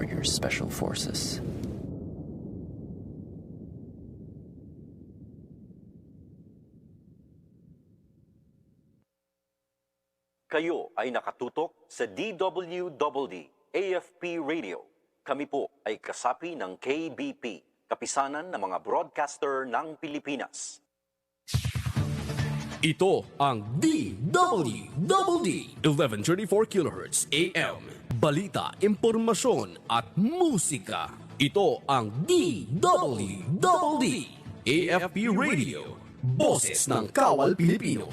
your special forces. Kayo ay nakatutok sa DWDD AFP Radio. Kami po ay kasapi ng KBP, Kapisanan ng mga Broadcaster ng Pilipinas. Ito ang DWDD 1134 kHz AM. Balita, impormasyon at musika. Ito ang DWDD AFP Radio. Boses ng Kawal Pilipino.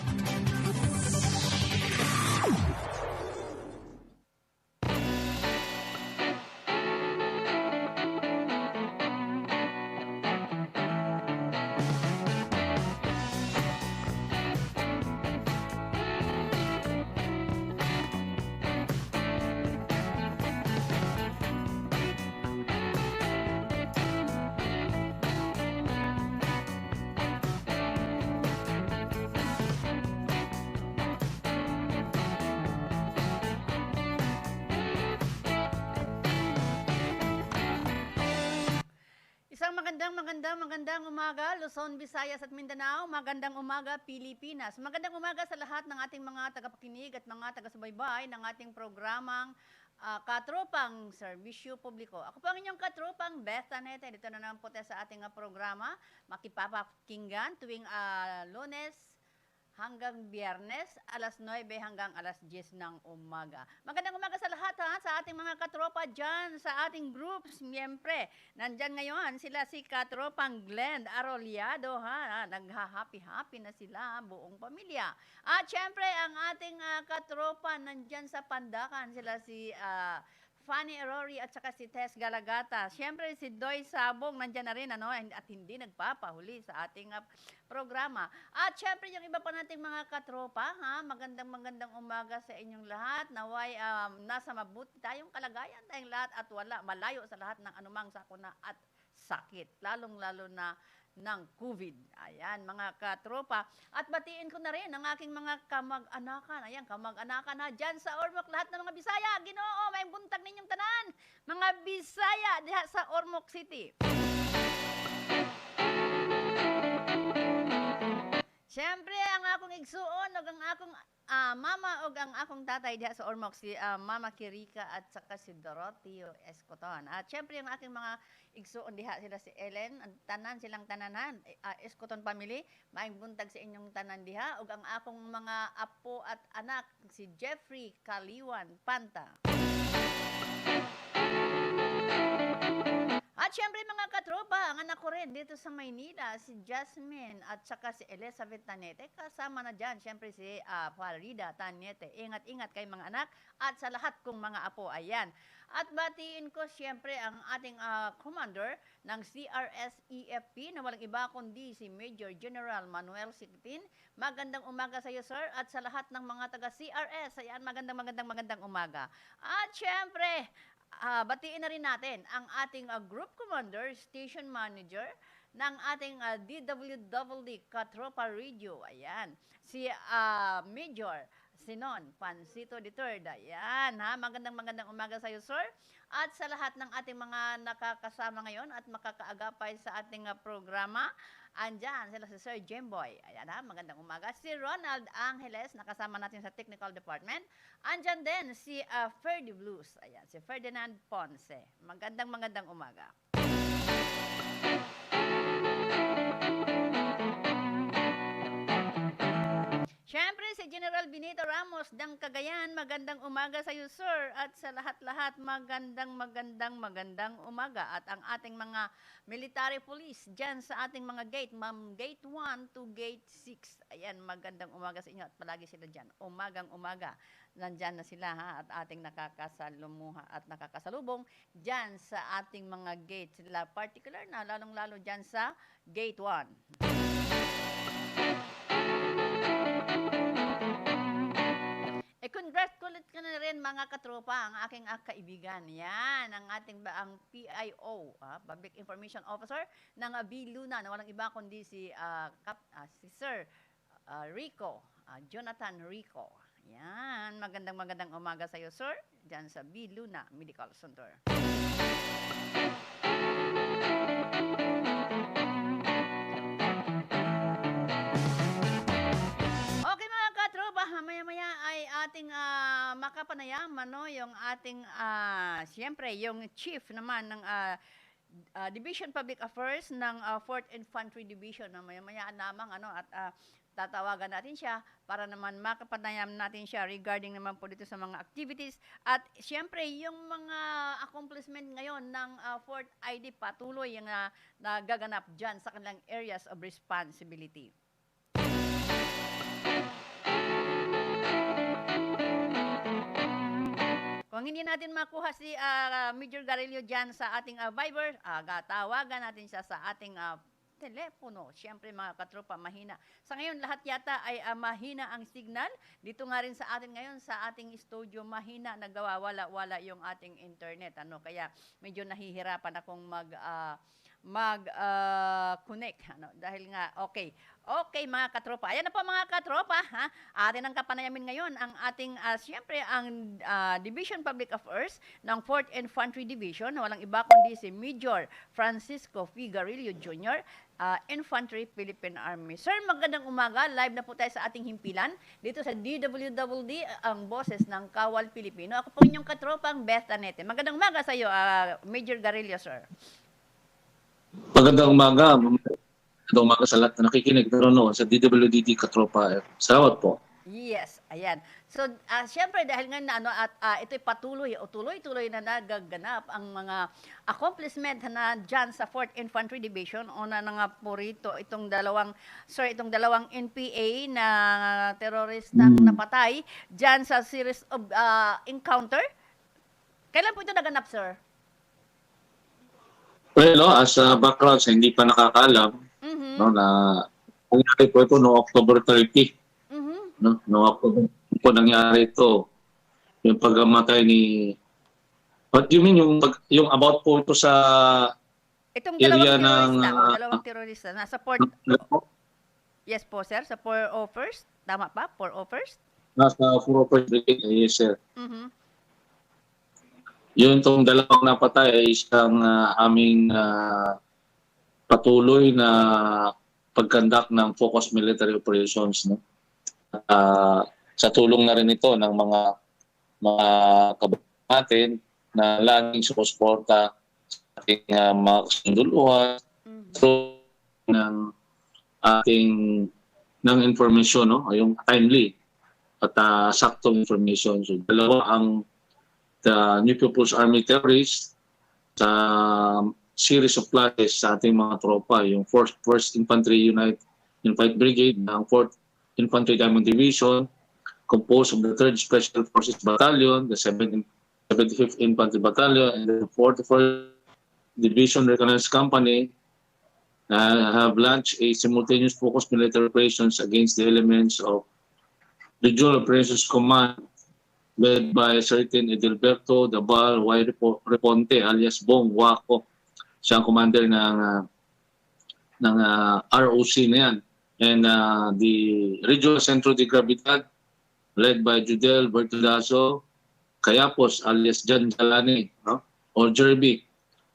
Magandang umaga, Luzon, Visayas at Mindanao. Magandang umaga, Pilipinas. Magandang umaga sa lahat ng ating mga tagapakinig at mga taga-subaybay ng ating programang Katropang Serbisyo Publiko. Ako po ang inyong katropang Beth, Tanete. Dito na naman po tayo sa ating programa. Makipapakinggan tuwing Lunes hanggang Biyernes, alas 9 hanggang alas 10 ng umaga. Magandang umaga sa lahat sa ating mga katropa dyan, sa ating groups, miyempre. Nandyan ngayon sila si Katropang Glenn Arolyado, nagha-happy-happy na sila, buong pamilya. At syempre, ang ating katropa nandyan sa Pandakan, sila si Fanny Rory at saka si Tess Galagata. Siyempre si Doy Sabong nandyan na rin at hindi nagpapahuli sa ating programa. At siyempre yung iba pa nating mga katropa, magandang umaga sa inyong lahat. Naway nasa mabuti tayong kalagayan tayong lahat at malayo sa lahat ng anumang sakuna at sakit. Lalong-lalo na ng COVID. Ayan, mga katropa. At batiin ko na rin ang aking mga kamag-anakan. Ayan, kamag-anakan dyan sa Ormoc. Lahat ng mga Bisaya, Ginoo, may buntag ninyong tanan. Mga Bisaya diha sa Ormoc City. Siyempre, ang akong igsuon o ang akong mama o ang akong tatay diha sa Ormoc, si Mama Kirika at saka si Dorothy Escoton. At siyempre, ang aking mga igsuon diha sila si Ellen, silang tananan, Escoton family, maayong buntag sa inyong tanan diha, o ang akong mga apo at anak, si Jeffrey Kaliwan Panta. At syempre mga katropa, ang anak ko rin dito sa Maynila, si Jasmine at saka si Elizabeth Tanete. Kasama na dyan, syempre si Farida Tanete. Ingat-ingat kay mga anak at sa lahat kong mga apo. Ayan. At batiin ko syempre ang ating commander ng CRS-EFP na walang iba kundi si Major General Manuel Sigtin. Magandang umaga sa iyo, sir, at sa lahat ng mga taga-CRS. Ayan, magandang umaga. At syempre, batiin na rin natin ang ating group commander, station manager ng ating DWDD Katropa Radio. Ayan, si Major Sinon Pansito III. Ayan, magandang umaga sa iyo, sir. At sa lahat ng ating mga nakakasama ngayon at makakaagapay sa ating programa, andyan sila si Sir Jemboy. Ayan magandang umaga. Si Ronald Angeles, nakasama natin sa Technical Department. Andyan din si Ferdy Blues. Ayan, si Ferdinand Ponce. Magandang umaga. Siyempre, si General Benito Ramos ng Cagayan, magandang umaga sa iyo, sir. At sa lahat-lahat, magandang umaga. At ang ating mga military police dyan sa ating mga gate, gate 1 to gate 6. Ayan, magandang umaga sa inyo at palagi sila dyan. Umagang-umaga, nandyan na sila at ating nakakasalumuha at nakakasalubong dyan sa ating mga gate. Sila particular na, lalong-lalo dyan sa gate 1. Congratulate ko na rin mga katropa ang aking kaibigan. Yan, ang ating ang PIO, Public Information Officer ng Biluna, na walang iba kundi si Sir Rico, Jonathan Rico. Yan, magandang umaga sa iyo, sir, dyan sa Biluna Medical Center. Okay mga katropa, maya-maya ay ating makapanayam, ano, yung ating, siyempre, yung chief naman ng Division Public Affairs ng 4th Infantry Division. Na maya-maya lamang, ano, at tatawagan natin siya para naman makapanayam natin siya regarding naman po dito sa mga activities. At siyempre, yung mga accomplishment ngayon ng 4th ID patuloy yung nagaganap dyan sa kanilang areas of responsibility. Kung hindi natin makuha si Major Garillo dyan sa ating Viber, tawagan natin siya sa ating telepono. Siyempre mga katropa, mahina. Sa ngayon, lahat yata ay mahina ang signal. Dito nga rin sa atin ngayon, sa ating studio, mahina, nagawawala-wala yung ating internet. Ano? Kaya medyo nahihirapan akong mag-connect. Ano? Dahil nga, okay. Okay mga katropa. Ayan na po mga katropa. Ha? Atin ang kapanayamin ngayon ang ating, siyempre, ang Division Public Affairs ng 4th Infantry Division. Walang iba kundi si Major Francisco Figarillo Jr., Infantry Philippine Army. Sir, magandang umaga. Live na po tayo sa ating himpilan dito sa DWDD, ang boses ng Kawal Pilipino. Ako po inyong katropang Beth, Tanete. Magandang umaga sa iyo, Major Garillo, sir. Magandang umaga. Magandang umaga sa lahat na nakikinig noon sa DWDD Katropa. Salamat po. Yes, ayan. So, siyempre dahil nga na, ano, at ito'y tuloy-tuloy na nagaganap ang mga accomplishment na dyan sa 4th Infantry Division. Una na nga po rito itong dalawang NPA na teroristang napatay dyan sa series of encounter. Kailan po ito naganap, sir? Well, as a background sa hindi pa nakakaalam, no, na nangyari po ito noong October 30. No, noong October po nangyari ito. Yung pagkamatay ni... What do you mean? Yung about po ito sa Itong area dalawang terorista. Nasa port... Yes po, sir. Sa Port Offers. Tama pa? Port Offers? Nasa 401st Brigade. Yes, sir. Yun itong dalawang napatay ay isang aming patuloy na pagkandak ng focused military operations. No? Sa tulong na rin ito ng mga kababayan natin na laging sumusuporta sa ating mga kasunduluhan ng ating ng information, no? Yung timely at saktong information. So, dalawa ang the New People's Army terrorists sa series of classes sa ating mga tropa, yung 1st Infantry Unified Brigade, ng 4th Infantry Diamond Division, composed of the 3rd Special Forces Battalion, the 75th Infantry Battalion, and the 44th Division Reconnaissance Company, have launched a simultaneous focused military operations against the elements of Regional Operations Command led by certain Edilberto Dabal Y. Reponte alias Bong Waco. Siya ang commander ng ROC na yan. And the Regional Centro de Gravidad led by Judel Bertolazo Cayapos alias Jan Jalani, no? Or Jerby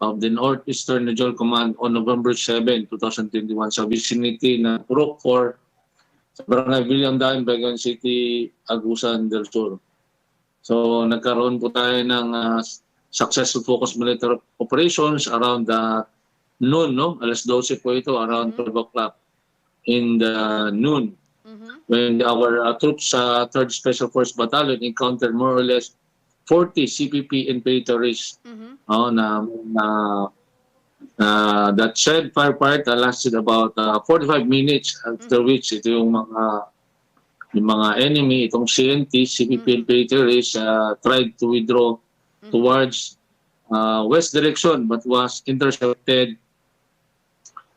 of the Northeastern Regional Command on November 7, 2021 sa vicinity ng Purok 4 sa Barangay Villandain, Baguio City, Agusan del Sur. So nagkaroon po tayo ng successful focused military operations around noon, no? Alas 12 po ito, around 12 o'clock in the noon. When our troops sa 3rd Special Force Battalion encountered more or less 40 CPP NPA terrorists. That said firefight lasted about 45 minutes, after which ito yung mga enemy, itong CNT, CPP terrorists tried to withdraw towards west direction but was intercepted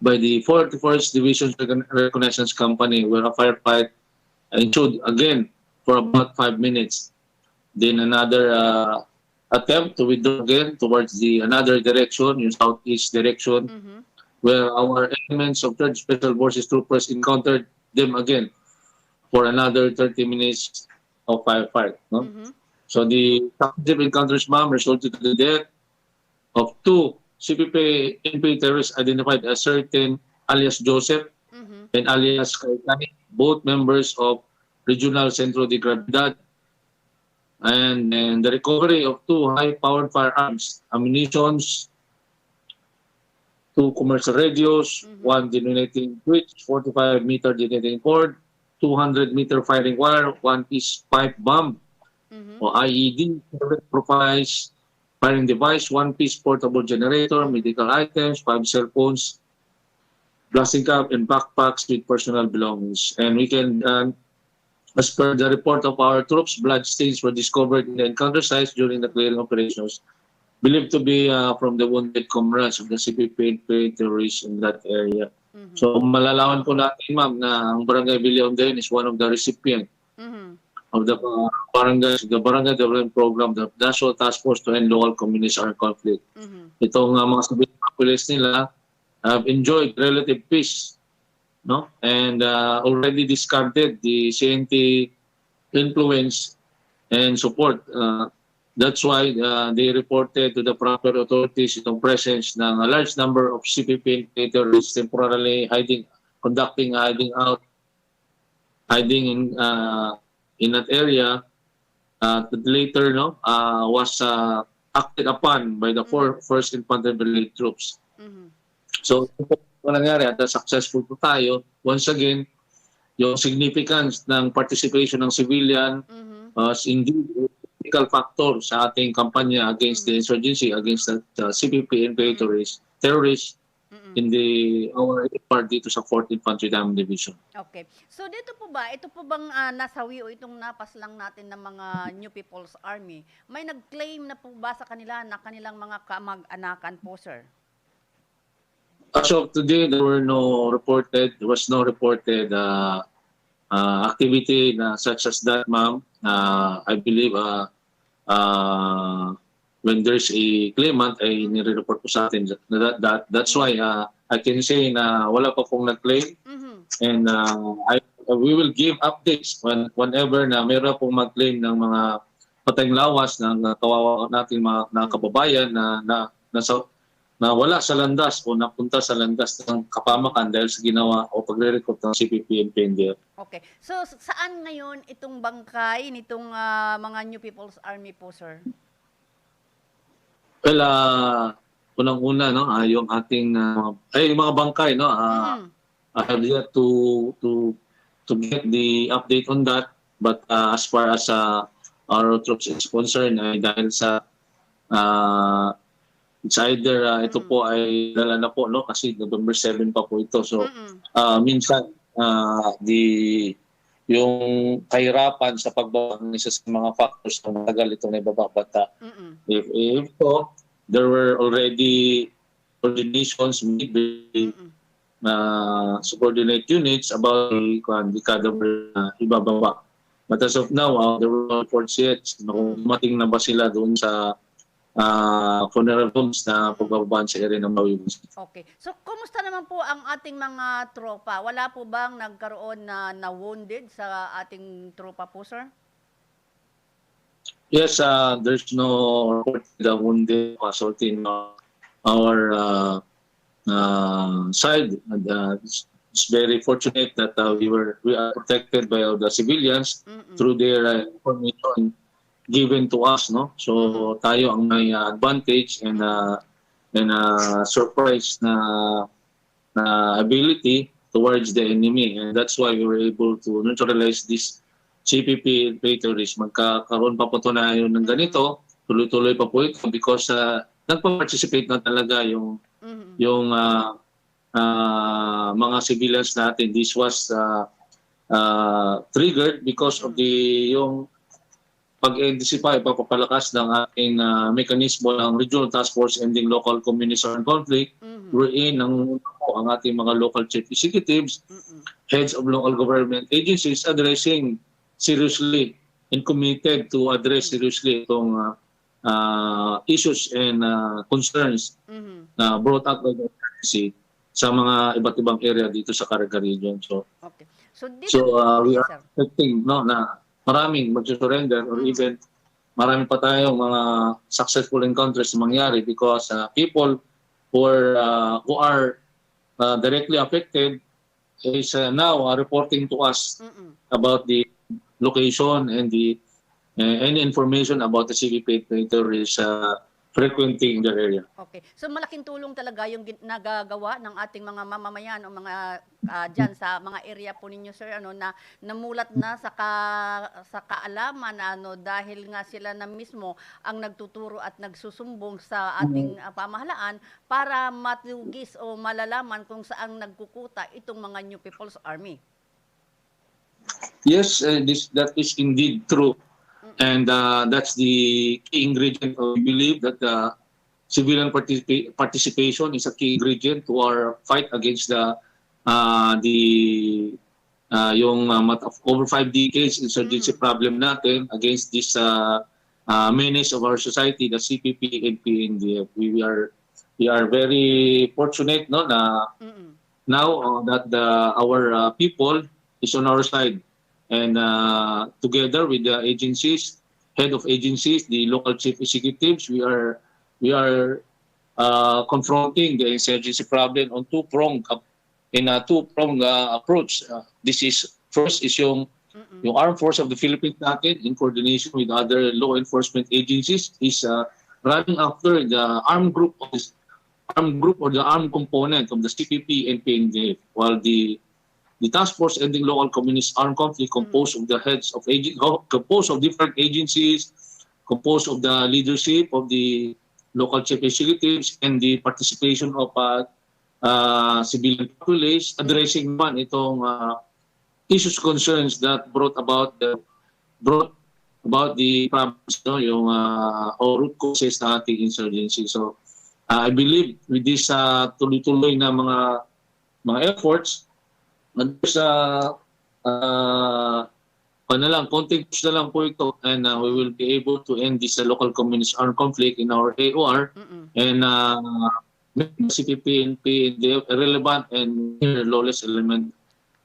by the 44th Division Reconnaissance Company, where a firefight ensued again for about 5 minutes. Then another attempt to withdraw again towards another direction, yung southeast direction, where our elements of 3rd Special Forces troopers encountered them again for another 30 minutes of firefight. No? So the successive encounters, ma'am, resulted in the death of 2 CPP terrorists identified a certain alias Joseph and alias Kaitani, both members of Regional Centro de Gravidad, and the recovery of 2 high-powered firearms, ammunitions, 2 commercial radios, 1 detonating switch, 45-meter detonating cord, 200-meter firing wire, 1 piece pipe bomb or IED, profiles, firing device, 1 piece portable generator, medical items, 5 cell phones, plastic cap, and backpacks with personal belongings. And we can, as per the report of our troops, blood stains were discovered in the encounter sites during the clearing operations, believed to be from the wounded comrades of the CPP terrorists in that area. So malalaman po natin, ma'am, na ang Barangay Villonde is one of the recipient of the Barangay Development Program, the National Task Force to End Local Communist Armed Conflict. Itong mga civilian populace nila have enjoyed relative peace, no? And already discarded the CNT influence and support. That's why they reported to the proper authorities itong presence ng a large number of CPP terrorists temporarily conducting hiding in that area that later was acted upon by the 1st Infantry Brigade troops. So, ito po nangyari at successful po tayo. Once again, yung significance ng participation ng civilian is indeed a critical factor sa ating kampanya against the insurgency, against the CPP and terrorists in our part dito sa 4th Infantry Diamond Division. Okay. So dito po ba, ito po bang nasawi o itong napas lang natin ng mga New People's Army, may nag-claim na po ba sa kanila na kanilang mga kamag-anakan po, sir? As of today, there was no reported activity such as that, ma'am. I believe when there's a claimant, ay nire-report po sa atin. That's why I can say na wala pa pong nag-claim. And we will give updates whenever na meron pong mag-claim ng mga patayang lawas ng kawawa natin mga kababayan na wala sa landas o napunta sa landas ng kapamakan dahil sa ginawa o pagre-recruit ng CPP and PNDF. Okay. So, saan ngayon itong bangkay nitong mga New People's Army po, sir? Well, unang-una, yung ating yung mga bangkay, I have yet to get the update on that. But as far as our troops is concerned, dahil sa it's either ito po ay dala na po, kasi November 7 pa po ito. So minsan yung kahirapan sa pagbabang isa sa mga factors na matagal itong naibababata. If there were already coordinations made with subordinate units about the cadaver ibababa. But as of now, there were no reports yet. Dumating na ba sila doon sa funeral homes na pagbababaan sa area ng Mawiwis. Okay. So, kumusta naman po ang ating mga tropa? Wala po bang nagkaroon na wounded sa ating tropa po, sir? Yes, there's no report of wounded casualty in our side. It's very fortunate that we are protected by all the civilians through their information given to us, so tayo ang may advantage and surprise na ability towards the enemy, and that's why we were able to neutralize this CPP terrorists. Magkakaroon pa po tayo ng ganito, tuloy-tuloy pa po ito because nagpa-participate na talaga yung mga civilians natin. This was triggered because of yung pag-intensify, pagpapalakas ng ating mekanismo ng Regional Task Force Ending Local Communist Armed Conflict, wherein ang ating mga local chief executives, heads of local government agencies addressing seriously and committed to address seriously itong issues and concerns na brought up by the agency sa mga iba't ibang area dito sa Caraga region. So, okay. We are expecting na maraming mag-surrender or even marami pa tayong mga successful encounters na mangyari because people who are directly affected is now reporting to us about the location and the any information about the CPP operator is frequenting the area. Okay. So malaking tulong talaga yung nagagawa ng ating mga mamamayan o mga diyan sa mga area po ninyo, sir, na namulat na sa kaalaman dahil nga sila na mismo ang nagtuturo at nagsusumbong sa ating pamahalaan para matugis o malalaman kung saan nagkukuta itong mga New People's Army. Yes, that is indeed true. And that's the key ingredient. We believe that civilian participation is a key ingredient to our fight against yung over 5 decades insurgency problem natin against this menace of our society, the CPP and PNDF. We are very fortunate, no, na now that our people is on our side. And together with the agencies, head of agencies, the local chief executives, we are confronting the insurgency problem on two-pronged approach. First is yung Armed Force of the Philippines natin in coordination with other law enforcement agencies is running after the armed group or the armed component of the CPP and PNDF, while the task force ending local communist armed conflict composed of the heads of composed of different agencies, composed of the leadership of the local chief executives and the participation of civilian populace addressing itong issues concerns that brought about the problems, yung root causes ng ating insurgency. So I believe with this tuloy-tuloy na mga efforts, there's konting push na lang po ito, and we will be able to end this local communist armed conflict in our AOR and make the CPP and PNDF relevant and lawless element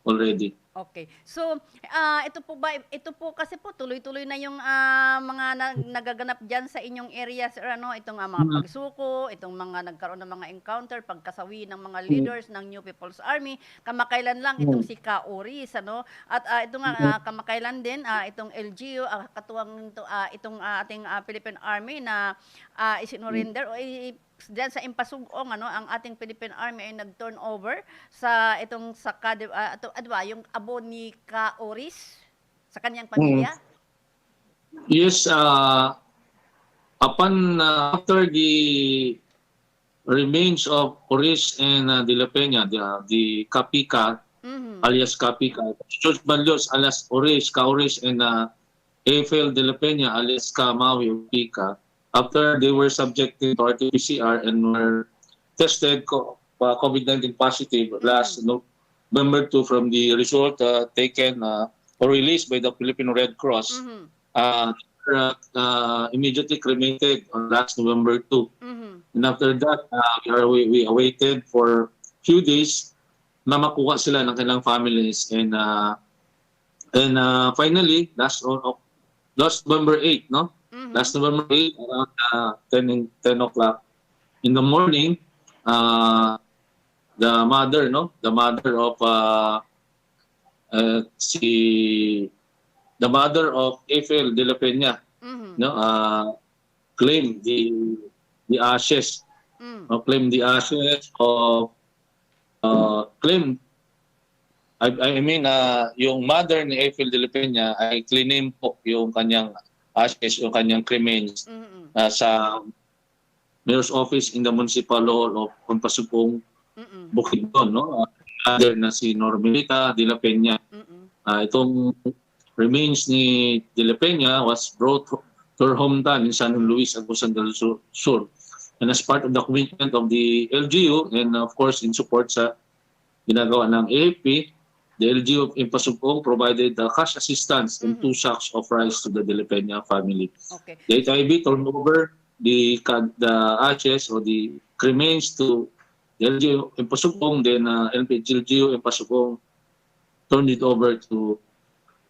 already. Okay. So, ito po kasi po tuloy-tuloy na yung mga nagaganap diyan sa inyong area, sir, itong mga pagsuko, itong mga nagkaroon ng mga encounter, pagkasawi ng mga leaders ng New People's Army. Kamakailan lang itong si Ka-Oris, At ito nga kamakailan din itong LGU, katuwang itong ating Philippine Army na isinurinder o diyan sa Impasugong ang ating Philippine Army ay nag-turnover sa itong yung abo ni Ka-Oris sa kanyang pamilya. Yes, after the remains of Oris and De La Peña, the Kapika alias Kapika, George Banlos alias Oris, Ka-Oris and Eiffel De La Peña alias Ka-Maui o Pika, after they were subjected to RT-PCR and were tested COVID-19 positive last November 2 from the result taken or released by the Philippine Red Cross, immediately cremated on last November 2. And after that, we awaited for few days na makuha sila ng kanilang families. And finally, last November 8, no? Last November 8, around 10 o'clock in the morning, the mother of Eiffel De La Peña, claimed the ashes, claimed the ashes of yung mother ni Eiffel De La Peña ay claim po yung kanyang ashes, yung kanyang remains sa mayor's office in the municipal hall of Pampasupong, Bukidnon, no? Other na si Normelita De La Peña. Itong remains ni De La Peña was brought to her hometown in San Luis, Agusan del Sur. And as part of the commitment of the LGU and of course in support sa ginagawa ng AFP, the LGU of Impasugong provided cash assistance and 2 sacks of rice to the De La Peña family. Okay. The HIB turned over the ashes or the remains to the LGU Impasugong, then LGU Impasugong turned it over to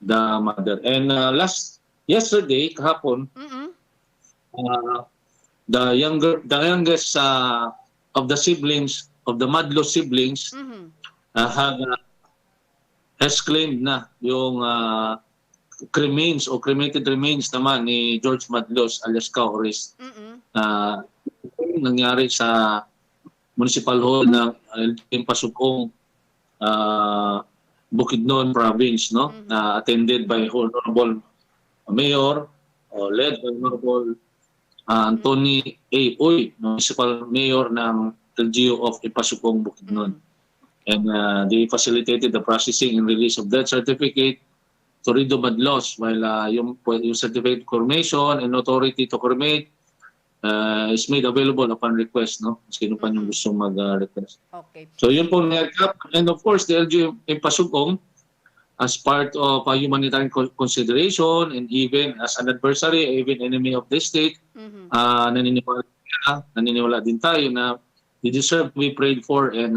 the mother. And yesterday, kahapon, the youngest of the siblings, of the Madlos siblings, has claimed na yung remains o cremated remains naman ni George Madlos alias Kauris nangyari sa Municipal Hall ng Pasukong, Bukidnon Province, no? Attended by Honorable Mayor, led by Honorable Anthony A. Uy, Municipal Mayor ng LGU of Ipasukong, Bukidnon. And they facilitated the processing and release of death certificate to Rido Madlos, while yung certificate of cremation and authority to cremate is made available upon request, no? Sino pa yung gusto mag-request. Okay. So yun po na-recap. And of course, the LGU in Pasugong, as part of a humanitarian consideration and even as an adversary, even enemy of the state, naniniwala din tayo na they deserve to be prayed for and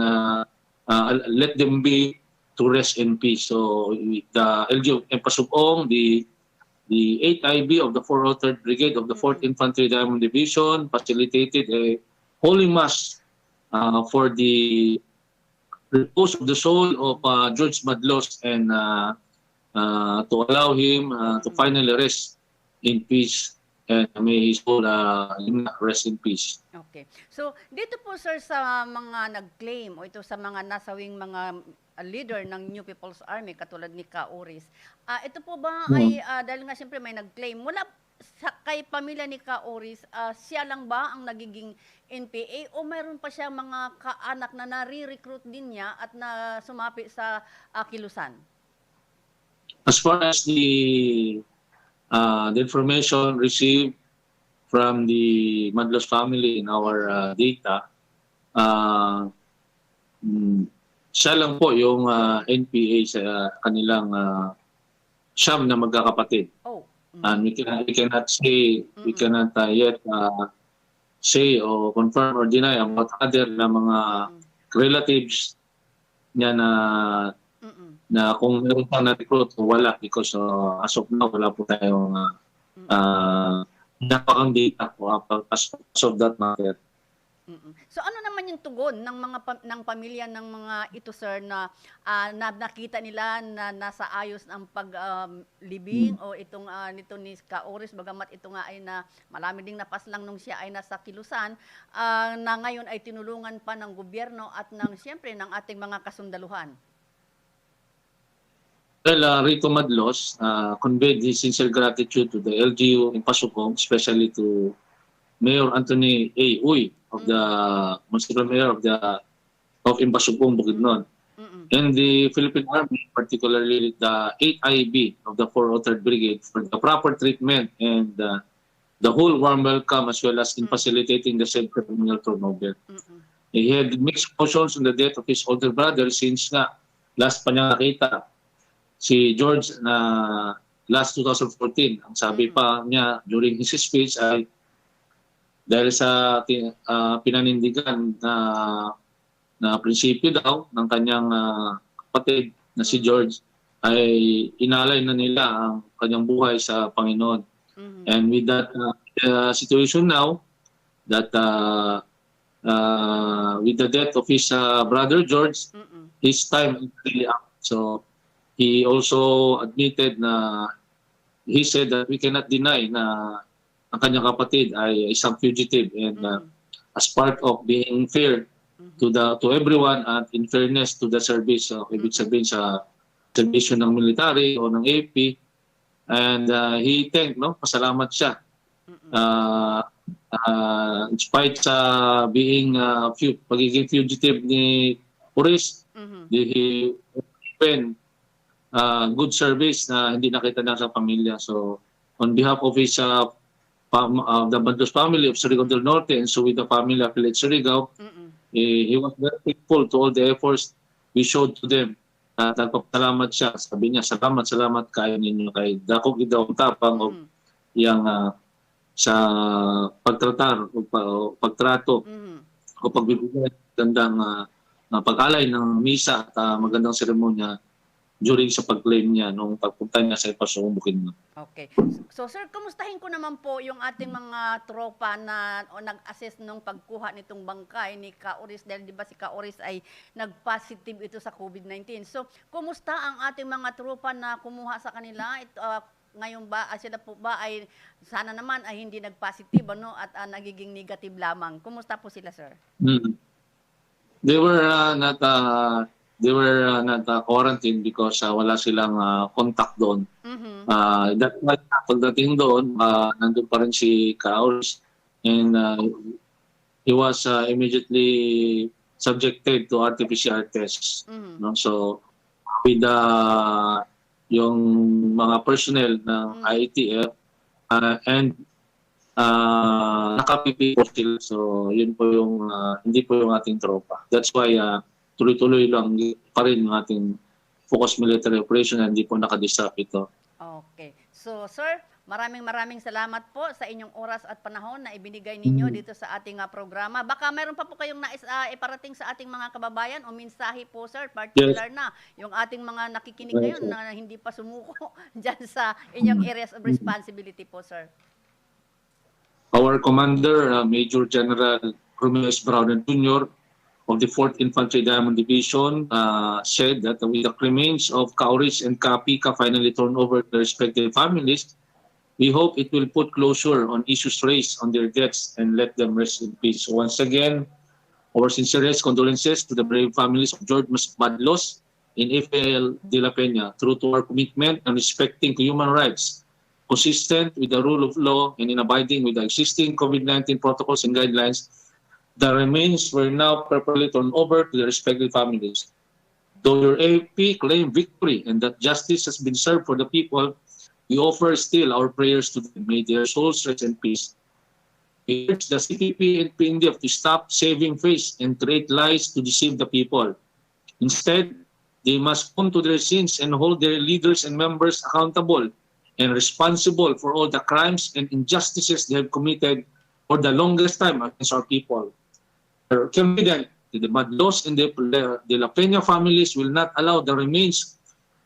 let them be to rest in peace. So the LGU in Pasugong, the 8th IB of the 403rd Brigade of the 4th Infantry Diamond Division facilitated a holy mass for the repose of the soul of George Madlos and to allow him to finally rest in peace and may his soul rest in peace. Okay. So, dito po sir sa mga nag-claim o ito sa mga nasawing mga leader ng New People's Army katulad ni Kauris, ito po ba ay dahil nga siyempre may nag-claim mula sa kay pamilya ni Kauris, siya lang ba ang nagiging NPA o mayroon pa siya mga kaanak na nare-recruit din niya at na sumapi sa kilusan? As far as the information received from the Madlos family in our data, siya lang po yung NPA sa kanilang siyam na magkakapatid. Oh. And we cannot say, we cannot yet say or confirm or deny about other na mga relatives niya na kung meron pa na-recruit o wala, because as of now, wala po tayong napakang data as of that matter. So ano naman yung tugon ng mga ng pamilya ng mga ito sir na nakita nila na nasa ayos ang paglibing o itong nito ni Kauris, bagamat ito nga ay na marami ding napaslang nung siya ay nasa kilusan, na ngayon ay tinulungan pa ng gobyerno at ng siyempre ng ating mga kasundaluhan? Well, Rico Madlos conveyed his sincere gratitude to the LGU in Pasukong, especially to Mayor Anthony A. Uy of the Municipal Mayor of Pasukong, Bukidnon, and the Philippine Army, particularly the 8th IB of the 403rd Brigade, for the proper treatment and the whole warm welcome, as well as in facilitating the said criminal turnover. He had mixed emotions on the death of his older brother since nga last pa niya nakita si George na last 2014. Ang sabi pa niya during his speech ay dahil sa pinanindigan na prinsipyo daw ng kanyang kapatid na si George ay inalay na nila ang kanyang buhay sa Panginoon. And with that situation now, that with the death of his brother George, his time is really up. So he also admitted na he said that we cannot deny na ang kanyang kapatid ay isang fugitive, and as part of being fair to everyone at in fairness to the service, ibig sabihin sa servisyo ng military o ng AFP, and he thanked, pasalamat siya in spite sa being pagiging fugitive ni Puris, he opened good service na hindi nakita na sa pamilya. So on behalf of his the Madlos family of Surigao del Norte and so with the family of Surigao, he was very thankful to all the efforts we showed to them. Nagpapasalamat siya. Sabi niya, salamat kayo ninyo kay dakog idawang tapang o yang sa pagtratar o pagtrato o pagbibigay gandang pag-alay ng misa at magandang seremonya during sa pag-claim niya nung pagpunta niya sa Ipasong Bukidnon. Okay. So sir, kumustahin ko naman po yung ating mga tropa na nag-assist nung pagkuha nitong bangkay ni Ka-Oris dahil di ba si Ka-Oris ay nag-positive ito sa COVID-19. So kumusta ang ating mga tropa na kumuha sa kanila? Ngayon ba sila po ba ay sana naman ay hindi nag-positive ano at nagiging negative lamang? Kumusta po sila, sir? They were not quarantined because wala silang contact doon. Pagdating doon, nandun pa rin si Kaols and he was immediately subjected to RT-PCR tests. No? So, with yung mga personnel ng IATF and naka-PP po sila. So, yun po yung, hindi po yung ating tropa. That's why tuloy-tuloy lang pa rin yung ating focused military operation and hindi po nakadisrupt ito. Okay. So, sir, maraming salamat po sa inyong oras at panahon na ibinigay ninyo dito sa ating programa. Baka mayroon pa po kayong nais iparating sa ating mga kababayan o mensahe po, sir, particular na yung ating mga nakikinig ngayon na hindi pa sumuko dyan sa inyong areas of responsibility po, sir. Our commander, Major General Romeo S. Brown Jr. of the 4th Infantry Diamond Division said that with the remains of Kaoris and Kapika finally turned over to their respective families, we hope it will put closure on issues raised on their deaths and let them rest in peace. So once again, our sincerest condolences to the brave families of George Madlos and Efrael de la Peña. True to our commitment and respecting human rights, consistent with the rule of law and in abiding with the existing COVID-19 protocols and guidelines, the remains were now properly turned over to their respective families. Though your AP claimed victory and that justice has been served for the people, we offer still our prayers to them. May their souls rest in peace. We urge the CPP and PNDF to stop saving face and create lies to deceive the people. Instead, they must own to their sins and hold their leaders and members accountable and responsible for all the crimes and injustices they have committed for the longest time against our people. We are confident that the Madlos and the La Peña families will not allow the remains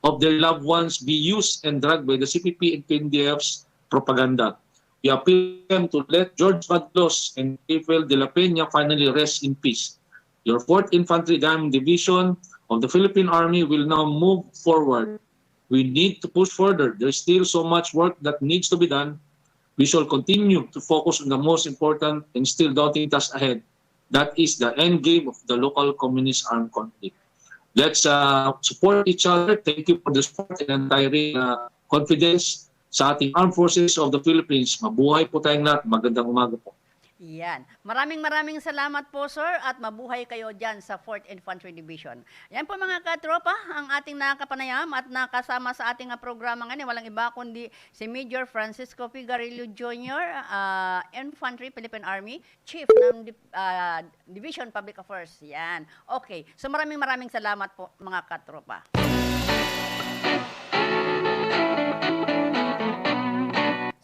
of their loved ones be used and dragged by the CPP and PNDF's propaganda. We appeal them to let George Madlos and Efrael de la Peña finally rest in peace. Your 4th Infantry Diamond Division of the Philippine Army will now move forward. We need to push further. There's still so much work that needs to be done. We shall continue to focus on the most important and still daunting task ahead. That is the end game of the local communist armed conflict. Let's support each other. Thank you for the support and untiring confidence sa ating Armed Forces of the Philippines. Mabuhay po tayong lahat. Magandang umaga po. Yan. Maraming salamat po, sir, at mabuhay kayo dyan sa 4th Infantry Division. Yan po mga katropa, ang ating nakapanayam at nakasama sa ating programa ngayon. Walang iba kundi si Major Francisco Figarillo Jr., Infantry Philippine Army, Chief ng Division Public Affairs. Yan. Okay. So maraming salamat po mga katropa.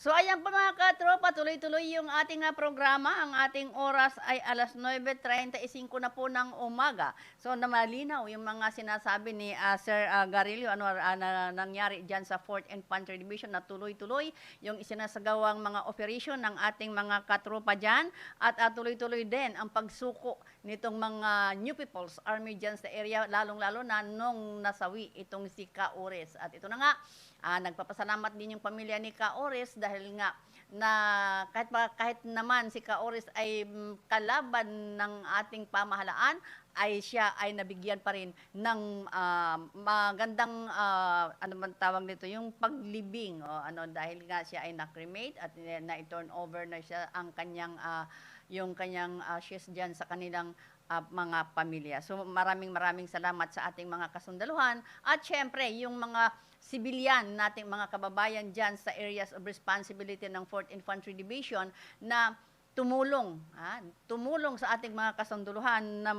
So ayan po mga katropa, tuloy-tuloy yung ating programa. Ang ating oras ay alas 9:35 na po ng umaga. So namalinaw yung mga sinasabi ni Sir Garillo, na nangyari dyan sa 4th Infantry Division na tuloy-tuloy yung isinasagawang mga operation ng ating mga katropa dyan. At tuloy-tuloy din ang pagsuko nitong mga New People's Army dyan sa area, lalong-lalo na nung nasawi itong si Ka-Oris. At ito na nga, nagpapasalamat din yung pamilya ni Ka-Oris dahil nga na kahit naman si Ka-Oris ay kalaban ng ating pamahalaan, ay siya ay nabigyan pa rin ng magandang ano man tawag nito, yung paglibing dahil nga siya ay na-cremate at na-turn over na siya ang kanyang yung kanyang ashes diyan sa kanilang mga pamilya. So maraming salamat sa ating mga kasundaluhan at syempre yung mga civilian nating mga kababayan dyan sa areas of responsibility ng 4th Infantry Division na tumulong sa ating mga kasunduluhan na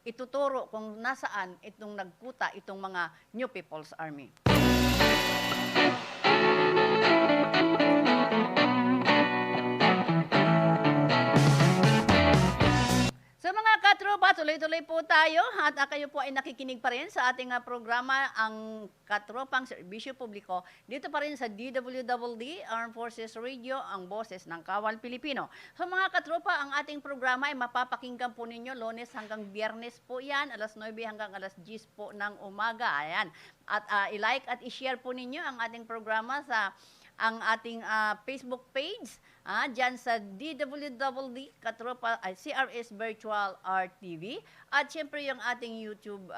ituturo kung nasaan itong nagkuta itong mga New People's Army. So mga katropa, tuloy-tuloy po tayo at kayo po ay nakikinig pa rin sa ating programa, ang Katropang Serbisyo Publiko, dito pa rin sa DWDD, Armed Forces Radio, ang boses ng Kawal Pilipino. So mga katropa, ang ating programa ay mapapakinggan po ninyo Lunes hanggang Biyernes po yan, alas 9 hanggang alas 10 po ng umaga. Ayan. At i-like at i-share po ninyo ang ating programa sa ang ating Facebook page, dyan sa DWDD, CRS Virtual Art TV, at syempre yung ating YouTube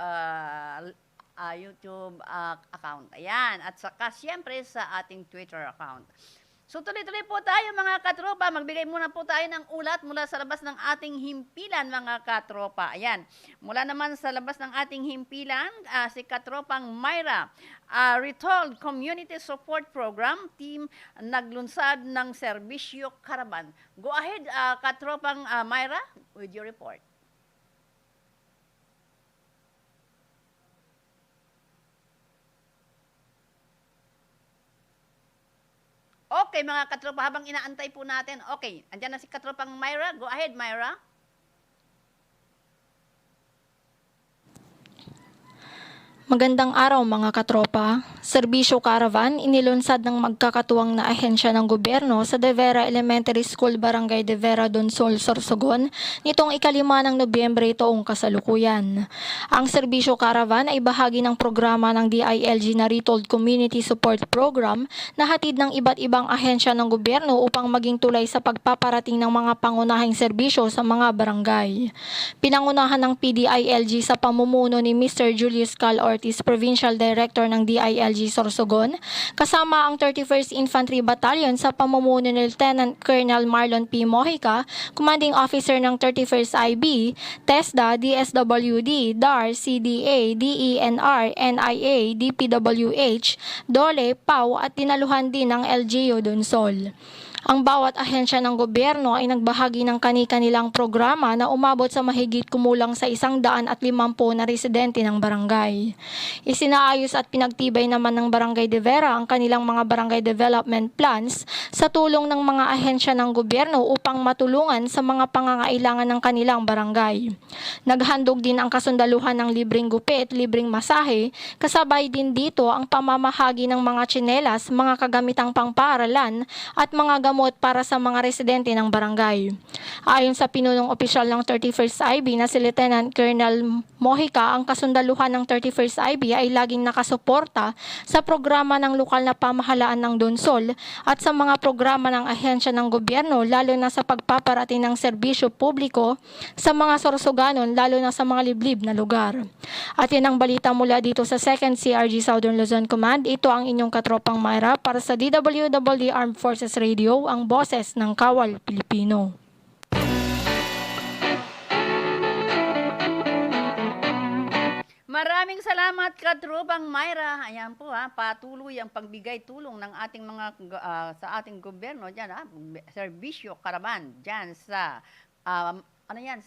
account. Ayan, at saka syempre sa ating Twitter account. So tuloy-tuloy po tayo mga katropa. Magbigay muna po tayo ng ulat mula sa labas ng ating himpilan mga katropa. Ayan, mula naman sa labas ng ating himpilan, si Katropang Myra, Retold Community Support Program Team naglunsad ng serbisyo karaban. Go ahead, Katropang Myra, with your report. Okay, mga katropa, habang inaantay po natin. Okay, andyan na si Katropang Myra. Go ahead, Myra. Magandang araw mga katropa. Serbisyo Caravan inilunsad ng magkakatuwang na ahensya ng gobyerno sa De Vera Elementary School, Barangay De Vera, Donsol, Sorsogon nitong 5 ng Nobyembre taong kasalukuyan. Ang Serbisyo Caravan ay bahagi ng programa ng DILG na Retold Community Support Program na hatid ng iba't ibang ahensya ng gobyerno upang maging tulay sa pagpaparating ng mga pangunahing serbisyo sa mga barangay. Pinangunahan ng PDILG sa pamumuno ni Mr. Julius Cal Ortiz, Provincial Director ng DILG Sorsogon, kasama ang 31st Infantry Battalion sa pamumuno ni Lieutenant Colonel Marlon P. Mojica, Commanding Officer ng 31st IB, TESDA, DSWD, DAR, CDA, DENR, NIA, DPWH, DOLE, PAW at tinaluhan din ng LGU Donsol. Ang bawat ahensya ng gobyerno ay nagbahagi ng kani-kanilang programa na umabot sa mahigit kumulang sa 150 na residente ng barangay. Isinaayos at pinagtibay naman ng Barangay De Vera ang kanilang mga barangay development plans sa tulong ng mga ahensya ng gobyerno upang matulungan sa mga pangangailangan ng kanilang barangay. Naghandog din ang kasundaluhan ng libreng gupit, libreng masahe, kasabay din dito ang pamamahagi ng mga tsinelas, mga kagamitang pangpaaralan at mga gamot para sa mga residente ng barangay. Ayon sa pinunong opisyal ng 31st IB na si Lieutenant Colonel Mojica, ang kasundaluhan ng 31st IB ay laging nakasuporta sa programa ng lokal na pamahalaan ng Donsol at sa mga programa ng ahensya ng gobyerno, lalo na sa pagpaparating ng serbisyo publiko sa mga sorsoganon, lalo na sa mga liblib na lugar. At yan ang balita mula dito sa 2nd CRG Southern Luzon Command. Ito ang inyong Katropang Myra para sa DWDD Armed Forces Radio, ang boses ng Kawal Pilipino. Maraming salamat Katropang Myra. Ayan po patuloy ang pagbigay tulong ng ating mga sa ating gobyerno diyan serbisyo karaban diyan sa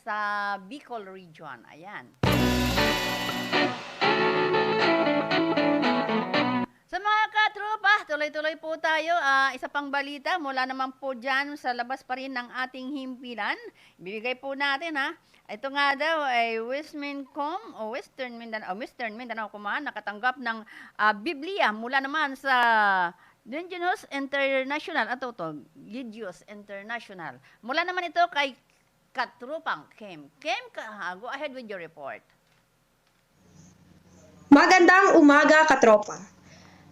sa Bicol region. Ayan. Sa mga katropa, tuloy-tuloy po tayo. Isa pang balita mula naman po dyan sa labas pa rin ng ating himpilan. Ibibigay po natin Ito nga daw ay Western Mindanao Command nakatanggap ng Biblia mula naman sa Gideon's International Gideon's International. Mula naman ito kay Katropang Kem. Kem, go ahead with your report. Magandang umaga, katropa.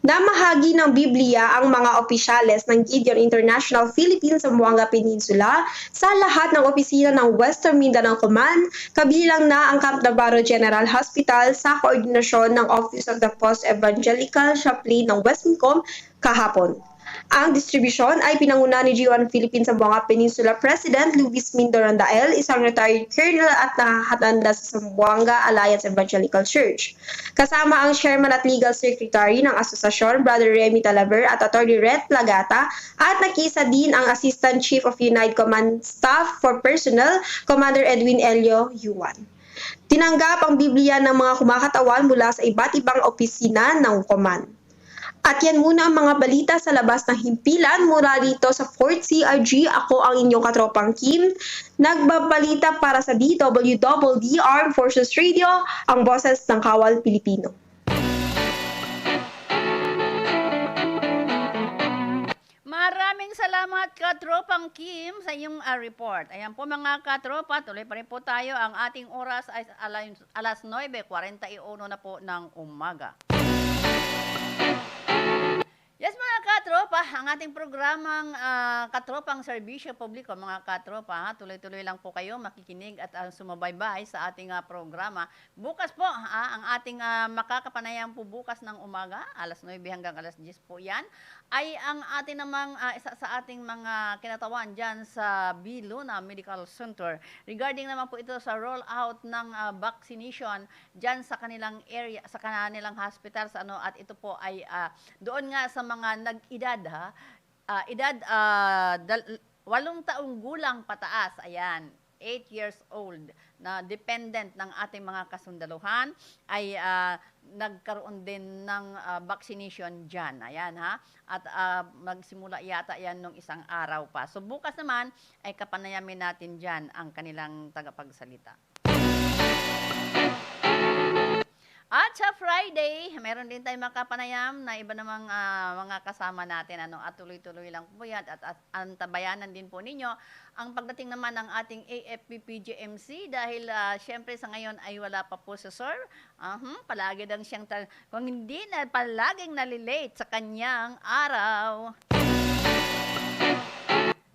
Namahagi ng Biblia ang mga opisyales ng Gideon International Philippines sa Zamboanga Peninsula sa lahat ng opisina ng Western Mindanao Command, kabilang na ang Camp Navarro General Hospital sa koordinasyon ng Office of the Post-Evangelical Chaplain ng Westmincom kahapon. Ang distribusyon ay pinanguna ni G1 Philippines Zamboanga Peninsula President Luis Mindorandael, isang retired colonel at nakahatanda sa Zamboanga Alliance Evangelical Church. Kasama ang chairman at legal secretary ng asosasyon, Brother Remy Talaver at Attorney Ret Plagata, at nakisa din ang Assistant Chief of United Command Staff for Personnel, Commander Edwin Elio Yuan. Tinanggap ang Biblia ng mga kumakatawan mula sa iba't ibang opisina ng command. At yan muna ang mga balita sa labas ng himpilan mula rito sa 4th CRG. Ako ang inyong katropang Kim, nagbabalita para sa DWDD Armed Forces Radio, ang boses ng Kawal Pilipino. Maraming salamat Katropang Kim sa iyong report. Ayan po mga katropa, tuloy pa rin po tayo. Ang ating oras ay alas 9:41 na po ng umaga. Yes mga katropa, ang ating programang Katropang Serbisyo Publiko, mga katropa, tuloy-tuloy lang po kayo makikinig at sumabaybay sa ating programa. Bukas po, ang ating makakapanayam po bukas ng umaga, alas 9 hanggang alas 10 po yan, ay ang ating namang isa sa ating mga kinatawan dyan sa Biluna Medical Center. Regarding naman po ito sa rollout ng vaccination dyan sa kanilang area, sa kanilang hospital, at ito po ay doon nga sa mga nag-edad, edad 8 taong gulang pataas, ayan, 8 years old, na dependent ng ating mga kasundaluhan, ay nagkaroon din ng vaccination dyan. Ayan ha. At magsimula yata yan nung isang araw pa. So bukas naman ay kapanayamin natin dyan ang kanilang tagapagsalita. At sa Friday, meron din tayong makapanayam na iba namang mga kasama natin. At tuloy-tuloy lang po yan. At antabayanan din po ninyo ang pagdating naman ng ating AFP-PGMC dahil syempre sa ngayon ay wala pa po si Sir. Palagi lang siyang, kung hindi na palaging nalilate sa kanyang araw.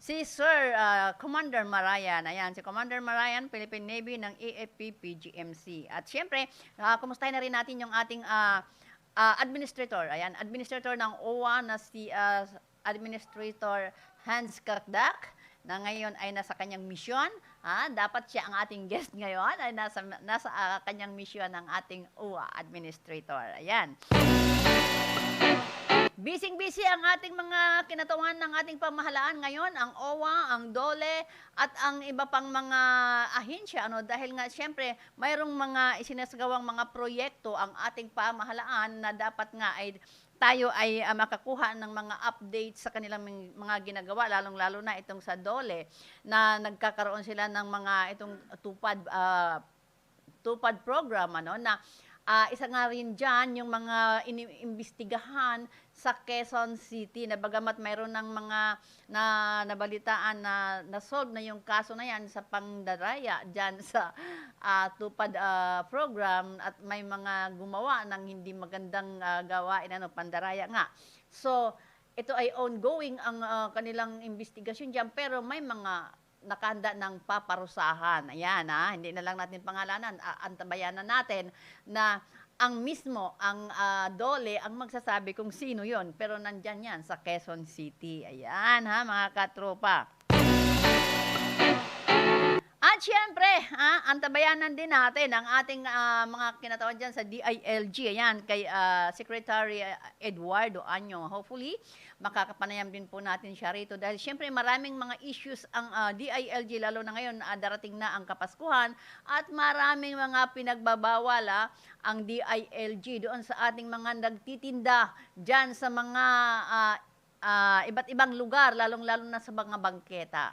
Si Sir Commander Marayan. Ayan, si Commander Marayan, Philippine Navy ng AFP-PGMC. At syempre, kumustahin na rin natin yung ating administrator. Ayan, administrator ng OWA na si Administrator Hans Kakdak, na ngayon ay nasa kanyang misyon. Dapat siya ang ating guest ngayon, ay nasa kanyang misyon ng ating OWA administrator. Ayan. Busy-busy ang ating mga kinatawan ng ating pamahalaan ngayon, ang OWA, ang DOLE, at ang iba pang mga ahensya. Dahil nga siyempre, mayroong mga isinasagawang mga proyekto ang ating pamahalaan na dapat nga ay tayo ay makakuha ng mga updates sa kanilang mga ginagawa, lalong-lalo na itong sa DOLE, na nagkakaroon sila ng mga itong tupad program, na isa nga rin dyan yung mga iniimbestigahan sa Quezon City, na bagamat mayroon ng mga nabalitaan na nasolve na yung kaso na yan sa pangdaraya dyan sa tupad program, at may mga gumawa ng hindi magandang gawain, pandaraya nga. So, ito ay ongoing ang kanilang investigasyon dyan, pero may mga nakahanda ng paparusahan. Ayan, hindi na lang natin pangalanan, antabayanan natin na ang mismo, ang DOLE, ang magsasabi kung sino yon, pero nandyan yan sa Quezon City. Ayan mga katropa. At syempre, antabayanan din natin ang ating mga kinatawan dyan sa DILG. Ayan, kay Secretary Eduardo Anyo. Hopefully, makakapanayam din po natin siya rito. Dahil syempre, maraming mga issues ang DILG, lalo na ngayon, darating na ang Kapaskuhan. At maraming mga pinagbabawal ang DILG doon sa ating mga nagtitinda dyan sa mga iba't ibang lugar, lalong-lalo na sa mga bangketa.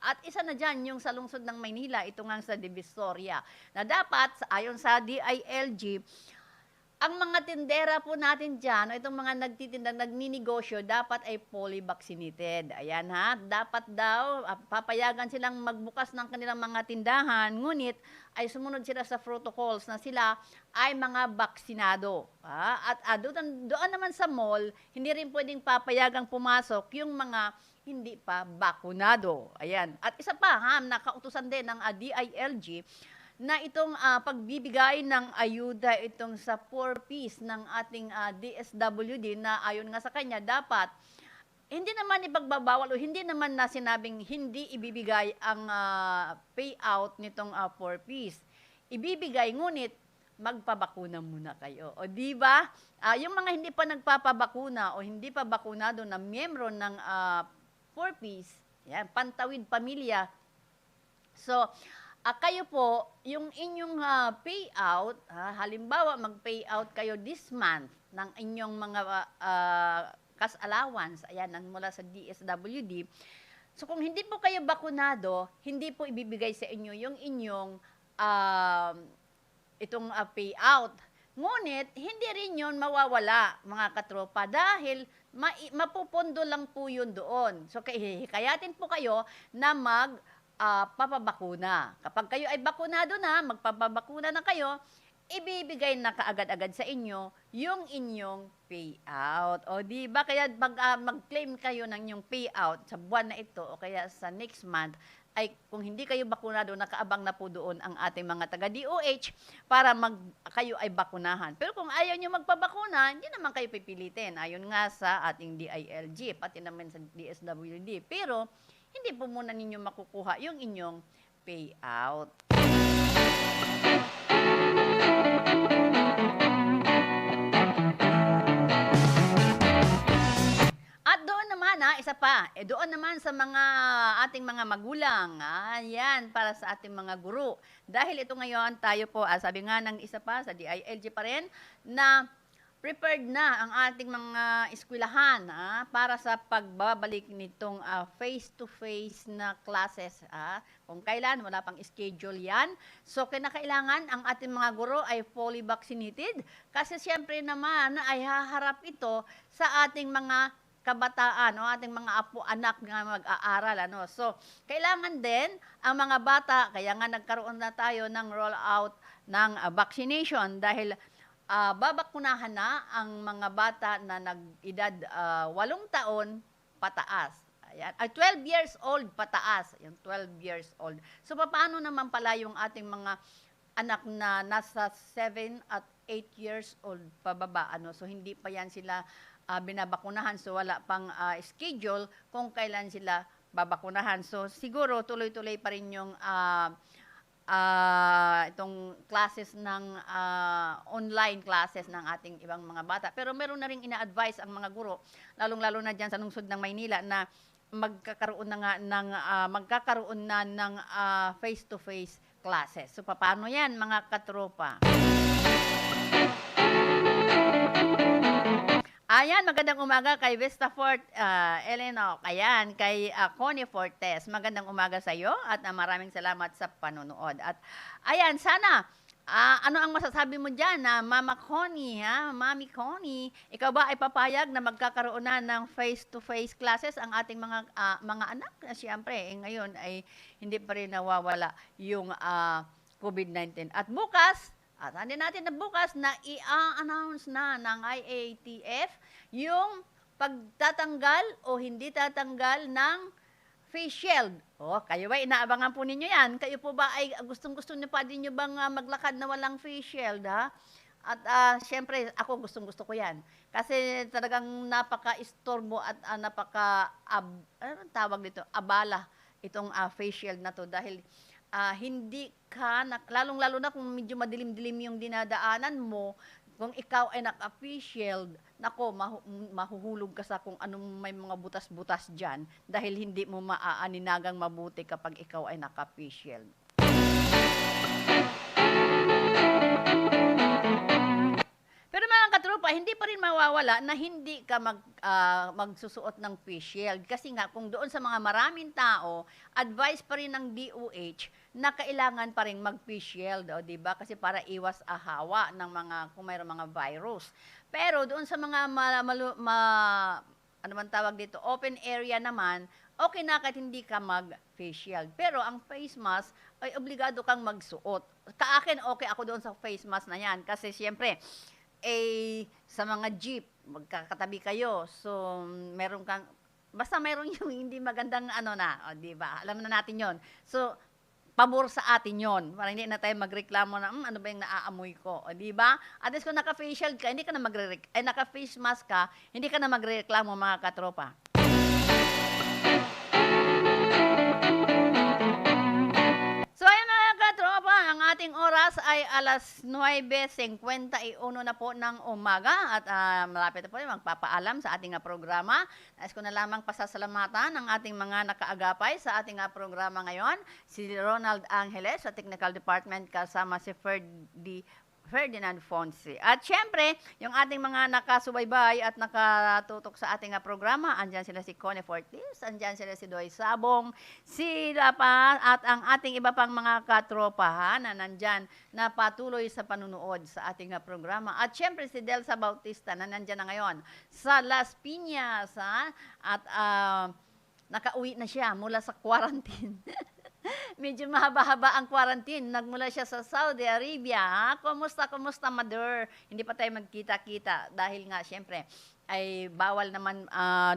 At isa na dyan yung sa lungsod ng Maynila, ito nga sa Divisoria, na dapat, ayon sa DILG, ang mga tindera po natin dyan, itong mga nagtitinda, nagninegosyo, dapat ay fully vaccinated. Ayan dapat daw, papayagan silang magbukas ng kanilang mga tindahan, ngunit ay sumunod sila sa protocols na sila ay mga vaksinado. At doon naman sa mall, hindi rin pwedeng papayagang pumasok yung mga hindi pa bakunado. Ayan. At isa pa, nakautusan din ng DILG, na itong pagbibigay ng ayuda itong sa 4Ps ng ating DSWD, na ayon nga sa kanya, dapat hindi naman ipagbabawal o hindi naman na sinabing hindi ibibigay ang payout nitong 4Ps. Ibibigay, ngunit magpabakuna muna kayo. O di ba? Yung mga hindi pa nagpapabakuna o hindi pa bakunado na miyembro ng 4Ps, yan, pantawid pamilya. So, kayo po, yung inyong payout, halimbawa mag-payout kayo this month, ng inyong mga cash allowance, ayan, mula sa DSWD. So kung hindi po kayo bakunado, hindi po ibibigay sa inyo yung inyong itong payout. Ngunit, hindi rin yun mawawala, mga katropa, dahil mapupundo lang po yun doon. So, hikayatin po kayo na papabakuna. Kapag kayo ay bakunado na, magpapabakuna na kayo, ibibigay na kaagad-agad sa inyo yung inyong payout. O di ba? Kaya mag-claim kayo ng inyong payout sa buwan na ito o kaya sa next month, ay kung hindi kayo bakunado, nakaabang na po doon ang ating mga taga-DOH para kayo ay bakunahan. Pero kung ayaw nyo magpabakuna, hindi naman kayo pipilitin. Ayon nga sa ating DILG, pati naman sa DSWD. Pero hindi po muna ninyo makukuha yung inyong payout. At doon naman, isa pa, doon naman sa mga ating mga magulang, yan, para sa ating mga guro. Dahil ito ngayon, tayo po, sabi nga ng isa pa, sa DILG pa rin, na prepared na ang ating mga eskwelahan para sa pagbabalik nitong face-to-face na classes. Kung kailan, wala pang schedule yan. So, kinakailangan ang ating mga guro ay fully vaccinated kasi siyempre naman ay haharap ito sa ating mga kabataan, ating mga apo-anak na mag-aaral. So, kailangan din ang mga bata, kaya nga nagkaroon na tayo ng rollout ng vaccination dahil babakunahan na ang mga bata na nag-edad 8 taon pataas. Ayan. 12 years old pataas. Yung 12 years old. So, paano naman pala yung ating mga anak na nasa 7 at 8 years old pababa? So, hindi pa yan sila binabakunahan. So, wala pang schedule kung kailan sila babakunahan. So, siguro tuloy-tuloy pa rin yung itong classes ng online classes ng ating ibang mga bata. Pero meron na rin ina-advise ang mga guro, lalong-lalo na dyan sa lungsod ng Maynila na magkakaroon na ng face-to-face classes. So, paano yan, mga katropa? Ayan, magandang umaga kay Vista Fort, Eleanor. Ayan, kay Connie Fortes. Magandang umaga sa iyo at maraming salamat sa panonood. At ayan, sana, ano ang masasabi mo dyan na Mama Connie, Mami Connie, ikaw ba ay papayag na magkakaroon na ng face-to-face classes ang ating mga anak? Siyempre, ngayon ay hindi pa rin nawawala yung COVID-19. At bukas, atandin natin na bukas na i-announce na ng IATF yung pagtatanggal o hindi tatanggal ng face shield. Kayo ba, inaabangan po ninyo yan? Kayo po ba ay gustong-gusto niyo pa din nyo bang maglakad na walang face shield, At syempre, ako gustong-gusto ko yan. Kasi talagang napaka-istorbo at tawag dito, abala itong face shield na to dahil hindi ka, lalong-lalo na kung medyo madilim-dilim yung dinadaanan mo, kung ikaw ay naka-face shield, nako, mahuhulog ka sa kung anong may mga butas-butas dyan dahil hindi mo maaaninagang mabuti kapag ikaw ay naka-face shield. Pero mga katropa, hindi pa rin mawawala na hindi ka magsusuot ng face shield. Kasi nga, kung doon sa mga maraming tao, advice pa rin ng DOH na kailangan pa rin mag-face shield. Diba? Kasi para iwas ahawa ng kung mayroong mga virus. Pero doon sa mga open area naman, okay na kahit hindi ka mag-face shield. Pero ang face mask ay obligado kang magsuot. Kaakin, okay ako doon sa face mask na yan. Kasi siyempre, sa mga jeep, magkakatabi kayo. So, meron kang, basta meron yung hindi magandang di ba? Alam na natin yon. So, pabor sa atin yon. Para hindi na tayo magreklamo na, ano ba yung naaamoy ko? Di ba? At least kung naka-face shield ka, hindi ka na naka-face mask ka, hindi ka na magreklamo, mga katropa. So, ayun mga katropa, ang ating oras ay alas 9:51 na po ng umaga at malapit na po magpapaalam sa ating programa. Nais ko na lamang pasasalamatan ang ating mga nakaagapay sa ating programa ngayon. Si Ronald Angeles sa Technical Department kasama si Ferdinand Fonse. At syempre, yung ating mga nakasubaybay at nakatutok sa ating programa, andyan sila si Connie Fortis, andyan sila si Doy Sabong, sila pa at ang ating iba pang mga katropa na nandyan na patuloy sa panunood sa ating programa. At syempre si Delsa Bautista na nandyan na ngayon sa Las Piñas at nakauwi na siya mula sa quarantine. Medyo mahaba-haba ang quarantine. Nagmula siya sa Saudi Arabia. Kumusta, mother? Hindi pa tayo magkita-kita dahil nga, syempre, ay bawal naman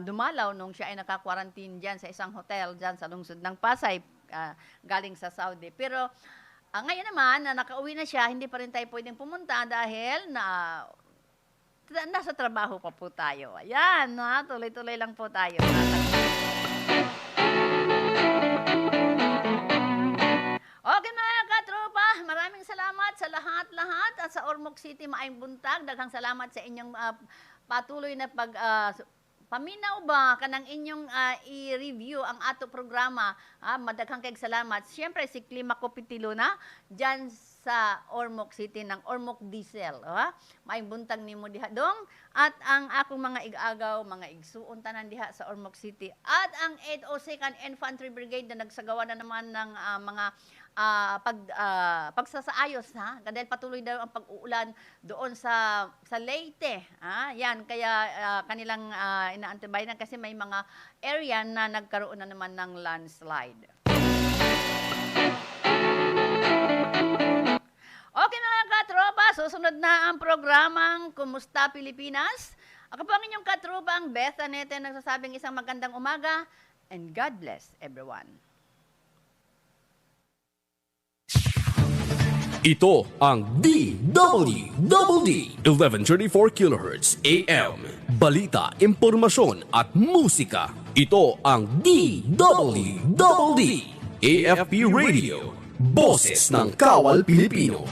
dumalaw nung siya ay naka-quarantine dyan sa isang hotel dyan sa lungsod ng Pasay galing sa Saudi. Pero ngayon naman, na nakauwi na siya, hindi pa rin tayo pwedeng pumunta dahil nasa trabaho pa po tayo. Ayan, tuloy-tuloy lang po tayo. Okay mga katropa, maraming salamat sa lahat-lahat at sa Ormoc City maayong buntag. Daghang salamat sa inyong patuloy na paminaw ba kanang inyong i-review ang ato programa. Madaghang kayong salamat. Siyempre si Klima Kopitilo na dyan sa Ormoc City ng Ormoc Diesel. Maayong buntag nimo diha dong. At ang akong mga igagaw, mga igsuon tanan diha sa Ormoc City. At ang 802nd Infantry Brigade na nagsagawa na naman ng mga pagsasaayos dahil patuloy daw ang pag-uulan doon sa Leyte. Yan kaya kanilang inaantibayan kasi may mga area na nagkaroon na naman ng landslide. Okay mga katropa, susunod na ang programang Kumusta Pilipinas? Ako po ang inyong katropang Beth, Tanete, nagsasabing isang magandang umaga and God bless everyone. Ito ang DWDD 1134 kHz AM. Balita, impormasyon at musika. Ito ang DWDD AFP Radio. Boses ng Kawal Pilipino.